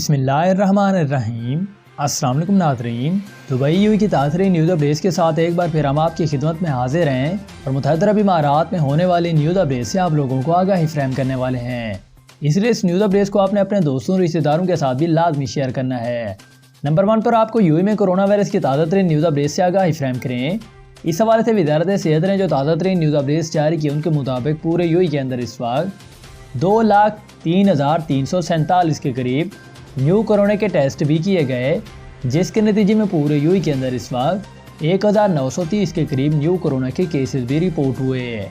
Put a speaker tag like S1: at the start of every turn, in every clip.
S1: بسم اللہ الرحمن الرحیم۔ السلام علیکم ناظرین، دبئی یو کی تاثری نیوز اپڈیٹس کے ساتھ ایک بار پھر ہم آپ کی خدمت میں حاضر ہیں اور متحدہ عرب امارات میں ہونے والی نیوز اپڈیٹ سے آپ لوگوں کو آگاہی فراہم کرنے والے ہیں، اس لیے اس نیوز اپڈیٹس کو آپ نے اپنے دوستوں رشتہ داروں کے ساتھ بھی لازمی شیئر کرنا ہے۔ نمبر 1 پر آپ کو یو میں کورونا وائرس کی تازہ ترین نیوز اپڈیٹ سے آگاہی فراہم کریں۔ اس حوالے سے وزارت صحت نے جو تازہ ترین نیوز اپڈیٹس جاری کی ان کے مطابق پورے یو کے اندر اس وقت 2,03,347 کے قریب نیو کورونا کے ٹیسٹ بھی کیے گئے، جس کے نتیجے میں پورے یو کے اندر اس وقت 1,930 کے قریب نیو کورونا کے کیسز بھی رپورٹ ہوئے۔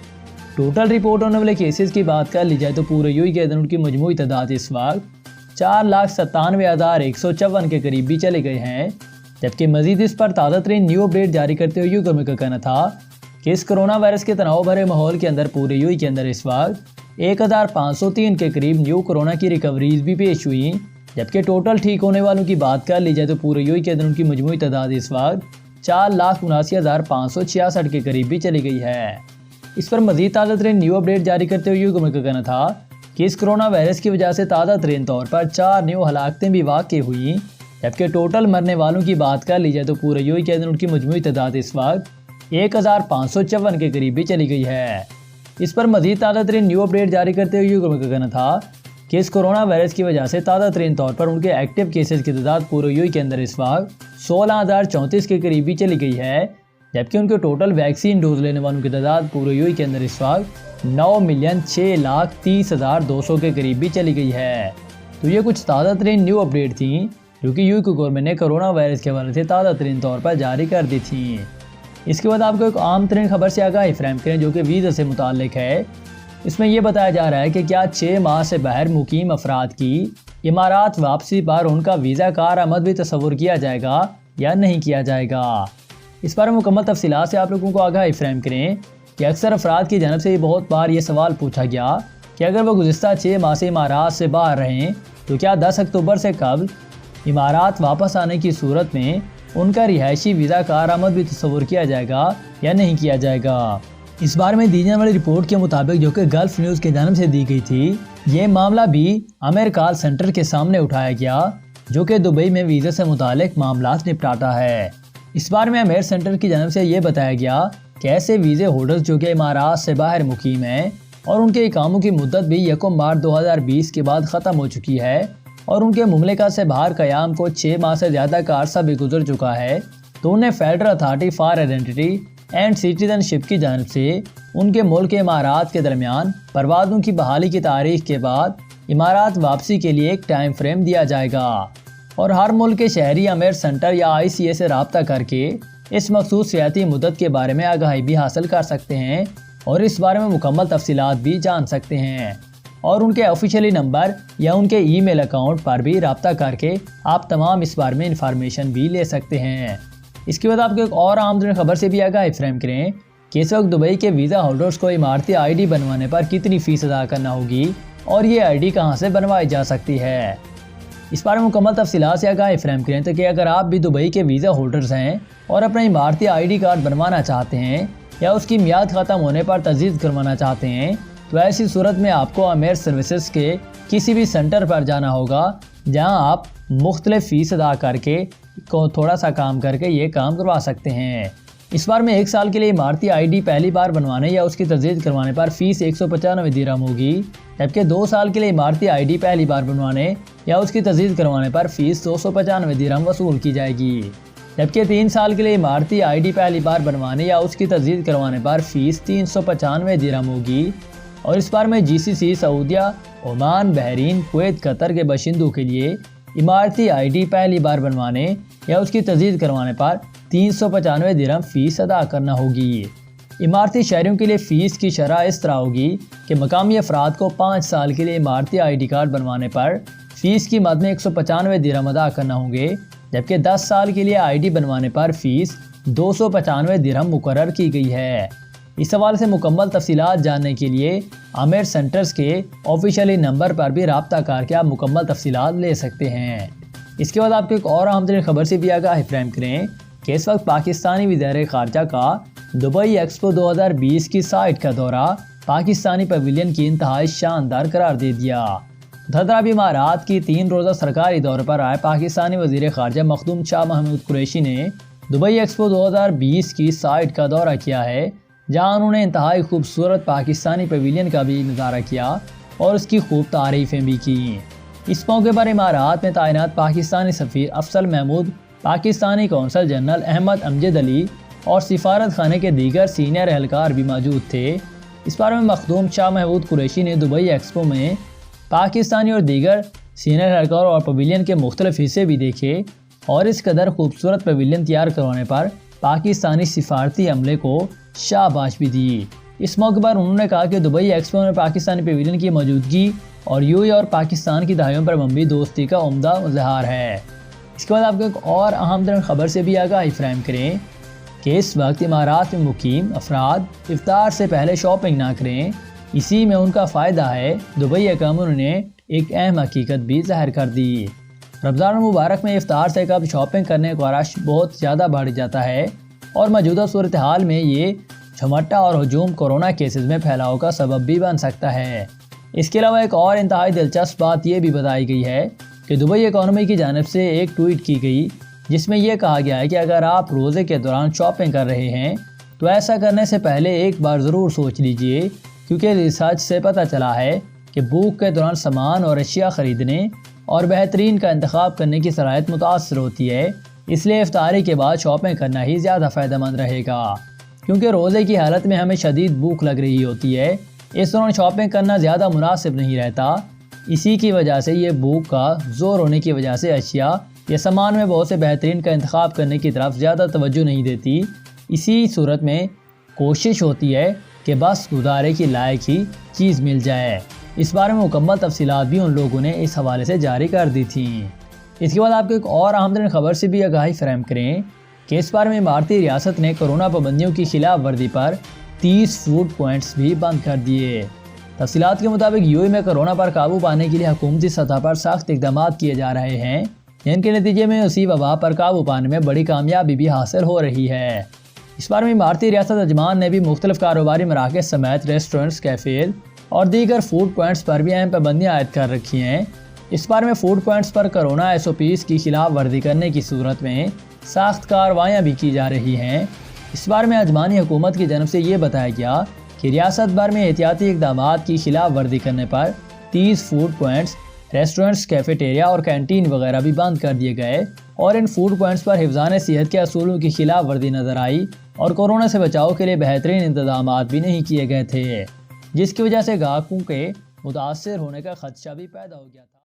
S1: ٹوٹل رپورٹ ہونے والے کیسز کی بات کر لی جائے تو پورے یو کے اندر ان کی مجموعی تعداد اس وقت 4,97,154 کے قریب بھی چلے گئے ہیں، جبکہ مزید اس پر تازہ ترین نیو اپڈیٹ جاری کرتے ہوئے یو گورنمنٹ کا کہنا تھا کہ اس کرونا وائرس کے تناؤ بھرے ماحول کے اندر پورے یو کے اندر اس وقت 1,503 کے قریب نیو کورونا کی ریکوریز بھی پیش ہوئی، جبکہ ٹوٹل ٹھیک ہونے والوں کی بات کر لی جائے تو پورے یو کے اندر ان کی مجموعی تعداد اس وقت 4,79,566 کے قریب بھی چلی گئی ہے۔ اس پر مزید تازہ ترین نیو اپڈیٹ جاری کرتے ہوئے یو گورنمنٹ کا کہنا تھا کہ اس کرونا وائرس کی وجہ سے تازہ ترین طور پر 4 نیو ہلاکتیں بھی واقع ہوئی، جبکہ ٹوٹل مرنے والوں کی بات کر لی جائے تو پورے یو کے اندر ان کی مجموعی تعداد اس وقت 1,554 کے قریب بھی چلی گئی ہے۔ اس پر مزید تازہ ترین نیو اپڈیٹ جاری کرتے ہوئے یو گورنمنٹ کا کہنا تھا کہ اس کرونا وائرس کی وجہ سے تازہ ترین طور پر ان کے ایکٹیو کیسز کی تعداد پورے یو کے اندر اس وقت 16,034 کے قریب بھی چلی گئی ہے، جبکہ ان کے ٹوٹل ویکسین ڈوز لینے والوں کی تعداد پورے یو کے اندر اس وقت 9,06,30,200 کے قریب بھی چلی گئی ہے۔ تو یہ کچھ تازہ ترین نیو اپڈیٹ تھیں جو کہ یو کی گورنمنٹ نے کرونا وائرس کے حوالے سے تازہ ترین طور پر جاری کر دی تھیں۔ اس کے بعد آپ کو ایک عام ترین خبر سے آگاہی فراہم کریں جو کہ ویزا سے متعلق ہے۔ اس میں یہ بتایا جا رہا ہے کہ کیا 6 ماہ سے باہر مقیم افراد کی امارات واپسی پر ان کا ویزا کارآمد بھی تصور کیا جائے گا یا نہیں کیا جائے گا۔ اس پر مکمل تفصیلات سے آپ لوگوں کو آگاہی فراہم کریں کہ اکثر افراد کی جانب سے بہت بار یہ سوال پوچھا گیا کہ اگر وہ گزشتہ 6 ماہ سے امارات سے باہر رہیں تو کیا 10 اکتوبر سے قبل امارات واپس آنے کی صورت میں ان کا رہائشی ویزا کارآمد بھی تصور کیا جائے گا یا نہیں کیا جائے گا۔ اس بارے میں دی جانے والی رپورٹ کے مطابق جو کہ گلف نیوز کی جانب سے دی گئی تھی، یہ معاملہ بھی امیر کال سینٹر کے سامنے اٹھایا گیا جو کہ دبئی میں ویزا سے متعلق معاملات نپٹاتا ہے۔ اس بارے میں امیر سینٹر کی جانب سے یہ بتایا گیا کہ ایسے ویزے ہولڈرز جو کہ امارات سے باہر مقیم ہیں اور ان کے اقاموں کی مدت بھی 1 مارچ 2020 کے بعد ختم ہو چکی ہے اور ان کے مملکت سے باہر قیام کو 6 ماہ سے زیادہ کا عرصہ بھی گزر چکا ہے، تو انہیں Federal Authority for Identity and Citizenship کی جانب سے ان کے ملک امارات کے درمیان پروازوں کی بحالی کی تاریخ کے بعد امارات واپسی کے لیے ایک ٹائم فریم دیا جائے گا، اور ہر ملک کے شہری امیر سینٹر یا ICA سے رابطہ کر کے اس مخصوص سیاحتی مدت کے بارے میں آگاہی بھی حاصل کر سکتے ہیں اور اس بارے میں مکمل تفصیلات بھی جان سکتے ہیں، اور ان کے آفیشیلی نمبر یا ان کے ای میل اکاؤنٹ پر بھی رابطہ کر کے آپ تمام اس بارے میں انفارمیشن بھی لے سکتے ہیں۔ اس کے بعد آپ کو ایک اور عام ترین خبر سے بھی آگاہی فراہم کریں کہ اس وقت دبئی کے ویزا ہولڈرز کو امارتی ID بنوانے پر کتنی فیس ادا کرنا ہوگی اور یہ ID کہاں سے بنوائی جا سکتی ہے۔ اس بارے میں مکمل تفصیلات سے آگاہی فراہم کریں تو کہ اگر آپ بھی دبئی کے ویزا ہولڈرز ہیں اور اپنا امارتی ID کارڈ بنوانا چاہتے ہیں یا اس کی میعاد ختم ہونے پر تجدید کروانا چاہتے ہیں تو ایسی صورت میں آپ کو امیر سروسز کے کسی بھی سینٹر پر جانا ہوگا جہاں آپ مختلف فیس ادا کر کے تھوڑا سا کام کر کے یہ کام کروا سکتے ہیں۔ اس بار میں 1 سال کے لیے امارتی ID پہلی بار بنوانے یا اس کی تجدید کروانے پر فیس 195 درہم ہوگی، جبکہ 2 سال کے لیے امارتی ID پہلی بار بنوانے یا اس کی تجدید کروانے پر فیس 295 درہم وصول کی جائے گی، جبکہ 3 سال کے لیے امارتی ID پہلی بار بنوانے یا اس کی تجدید کروانے پر فیس 395 درہم ہوگی، اور اس بار میں GCC سعودیہ، عمان، بحرین، کویت، قطر کے باشندوں کے لیے امارتی ID پہلی بار بنوانے یا اس کی تجدید کروانے پر 395 درہم فیس ادا کرنا ہوگی۔ امارتی شہریوں کے لیے فیس کی شرح اس طرح ہوگی کہ مقامی افراد کو 5 سال کے لیے امارتی ID کارڈ بنوانے پر فیس کی مد میں 195 درہم ادا کرنا ہوں گے، جبکہ 10 سال کے لیے ID بنوانے پر فیس 295 درہم مقرر کی گئی ہے۔ اس حوالے سے مکمل تفصیلات جاننے کے لیے امیر سینٹرز کے آفیشیلی نمبر پر بھی رابطہ کر کے آپ مکمل تفصیلات لے سکتے ہیں۔ اس کے بعد آپ کو ایک اور اہم ترین خبر سے بھی آگاہی فراہم کریں کہ اس وقت پاکستانی وزیر خارجہ کا دبئی ایکسپو 2020 کی سائٹ کا دورہ پاکستانی پویلین کی انتہائی شاندار قرار دے دیا۔ متحدہ عرب امارات کی 3 روزہ سرکاری دورے پر آئے پاکستانی وزیر خارجہ مخدوم شاہ محمود قریشی نے دبئی ایکسپو 2020 کی سائٹ کا دورہ کیا ہے، جہاں انہوں نے انتہائی خوبصورت پاکستانی پیویلین کا بھی نظارہ کیا اور اس کی خوب تعریفیں بھی کی۔ اس موقع پر امارات میں تعینات پاکستانی سفیر افضل محمود، پاکستانی قونصل جنرل احمد امجد علی اور سفارت خانے کے دیگر سینئر اہلکار بھی موجود تھے۔ اس بارے میں مخدوم شاہ محمود قریشی نے دبئی ایکسپو میں پاکستانی اور دیگر سینئر اہلکار اور پیویلین کے مختلف حصے بھی دیکھے اور اس قدر خوبصورت پیویلین تیار کروانے پر پاکستانی سفارتی عملے کو شاباش بھی دی۔ اس موقع پر انہوں نے کہا کہ دبئی ایکسپو میں پاکستانی پیویلین کی موجودگی اور یو اے اور پاکستان کی دہائیوں پر مبنی دوستی کا عمدہ اظہار ہے۔ اس کے بعد آپ کو ایک اور اہم ترین خبر سے بھی آگاہی فراہم کریں کہ اس وقت امارات میں مقیم افراد افطار سے پہلے شاپنگ نہ کریں، اسی میں ان کا فائدہ ہے۔ دبئی حکام نے ایک اہم حقیقت بھی ظاہر کر دی۔ رمضان المبارک میں افطار سے قبل شاپنگ کرنے کا رش بہت زیادہ بڑھ جاتا ہے اور موجودہ صورتحال میں یہ جھمٹا اور ہجوم کورونا کیسز میں پھیلاؤ کا سبب بھی بن سکتا ہے۔ اس کے علاوہ ایک اور انتہائی دلچسپ بات یہ بھی بتائی گئی ہے کہ دبئی اکانومی کی جانب سے ایک ٹویٹ کی گئی جس میں یہ کہا گیا ہے کہ اگر آپ روزے کے دوران شاپنگ کر رہے ہیں تو ایسا کرنے سے پہلے ایک بار ضرور سوچ لیجئے، کیونکہ ریسرچ سے پتہ چلا ہے کہ بھوک کے دوران سامان اور اشیاء خریدنے اور بہترین کا انتخاب کرنے کی صلاحیت متاثر ہوتی ہے۔ اس لیے افطاری کے بعد شاپنگ کرنا ہی زیادہ فائدہ مند رہے گا، کیونکہ روزے کی حالت میں ہمیں شدید بھوک لگ رہی ہوتی ہے۔ اس دوران شاپنگ کرنا زیادہ مناسب نہیں رہتا۔ اسی کی وجہ سے یہ بھوک کا زور ہونے کی وجہ سے اشیاء یا سامان میں بہت سے بہترین کا انتخاب کرنے کی طرف زیادہ توجہ نہیں دیتی۔ اسی صورت میں کوشش ہوتی ہے کہ بس گزارے کی لائق ہی چیز مل جائے۔ اس بارے میں مکمل تفصیلات بھی ان لوگوں نے اس حوالے سے جاری کر دی تھیں۔ اس کے بعد آپ کو ایک اور اہم ترین خبر سے بھی آگاہی فراہم کریں کہ اس بارے میں اماراتی ریاست نے کورونا پابندیوں کی خلاف ورزی پر 30 فوڈ پوائنٹس بھی بند کر دیے۔ تفصیلات کے مطابق یو اے میں کورونا پر قابو پانے کے لیے حکومتی سطح پر سخت اقدامات کیے جا رہے ہیں، جن کے نتیجے میں اسی وبا پر قابو پانے میں بڑی کامیابی بھی حاصل ہو رہی ہے۔ اس بارے میں اماراتی ریاست اجمان نے بھی مختلف کاروباری مراکز سمیت ریسٹورنٹس، کیفیز اور دیگر فوڈ پوائنٹس پر بھی اہم پابندیاں عائد کر رکھی ہیں۔ اس بارے میں فوڈ پوائنٹس پر کورونا SOPs کی خلاف ورزی کرنے کی صورت میں سخت کارروائیاں بھی کی جا رہی ہیں۔ اس بارے میں اجمانی حکومت کی جانب سے یہ بتایا گیا کہ ریاست بھر میں احتیاطی اقدامات کی خلاف ورزی کرنے پر 30 فوڈ پوائنٹس، ریسٹورنٹس، کیفیٹیریا اور کینٹین وغیرہ بھی بند کر دیے گئے اور ان فوڈ پوائنٹس پر حفظان صحت کے اصولوں کی خلاف ورزی نظر آئی اور کورونا سے بچاؤ کے لیے بہترین انتظامات بھی نہیں کیے گئے تھے، جس کی وجہ سے گاہکوں کے متاثر ہونے کا خدشہ بھی پیدا ہو گیا تھا۔